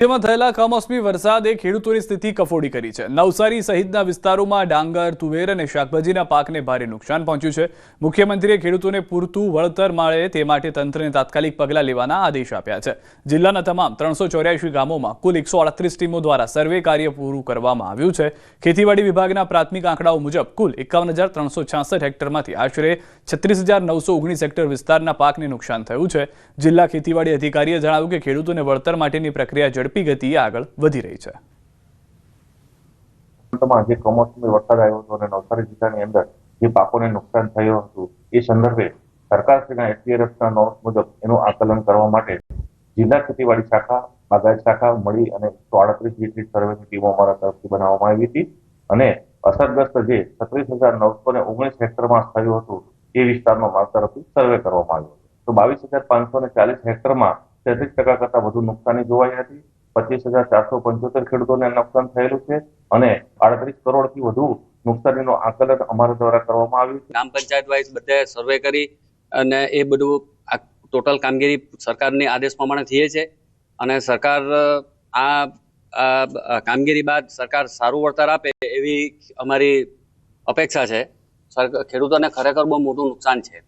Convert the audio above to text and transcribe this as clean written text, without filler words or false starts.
જેમાં થયેલા કમોસમી વરસાદે ખેડૂતોની સ્થિતિ કફોડી કરી છે। નવસારી સહિતના વિસ્તારોમાં ડાંગર, તુવેર અને શાકભાજીના પાકને ભારે નુકસાન પહોંચ્યું છે। મુખ્યમંત્રીએ ખેડૂતોને પૂરતું વળતર મળે તે માટે તંત્રને તાત્કાલિક પગલાં લેવાના આદેશ આપ્યા છે। જિલ્લાના તમામ 384 ગામોમાં કુલ 138 ટીમો દ્વારા સર્વે કાર્ય પૂરું કરવામાં આવ્યું છે। ખેતીવાડી વિભાગના પ્રાથમિક આંકડાઓ મુજબ કુલ 51,366 હેક્ટરમાંથી આશરે 36,919 હેક્ટર વિસ્તારના પાકને નુકસાન થયું છે। જિલ્લા ખેતીવાડી અધિકારીએ જણાવ્યું કે ખેડૂતોને વળતર માટેની પ્રક્રિયા ઝડપી ગતિએ આગળ વધી રહી છે। જે કમોસમી વરસાદ આવ્યો હતો અને નવસારી જિલ્લાની અંદર જે પાકોને નુકસાન થયું હતું એ સંદર્ભે સરકારશ્રીના એસડીઆરએફના નોંધ મુજબ એનું આકલન કરવા માટે જિલ્લા ખેતીવાડી શાખા, બાગાયત શાખા મળી અને 138 જેટલી સર્વેની ટીમો અમારા તરફથી બનાવવામાં આવી હતી અને અસરગ્રસ્ત જે 36,919 હેક્ટરમાં થયું હતું એ વિસ્તારમાં મારા તરફથી સર્વે કરવામાં આવ્યો હતો। તો 22,540 હેક્ટરમાં 33% કરતાં વધુ નુકસાની જોવાઈ હતી। 25,475 ખેડૂતોને નુકસાન થયેલું છે અને 38 કરોડથી વધુ નુકસાનીનો આકલન અમારા દ્વારા કરવામાં આવ્યું છે। ગ્રામ પંચાયત વાઇઝ બધે સર્વે કરી અને એ બધું ટોટલ કામગીરી સરકારની આદેશ પ્રમાણે થઈ છે અને સરકાર આ કામગીરી બાદ સરકાર સારું વળતર આપે એવી અમારી અપેક્ષા છે। ખેડૂતોને ખરેખર બહુ મોટું નુકસાન છે।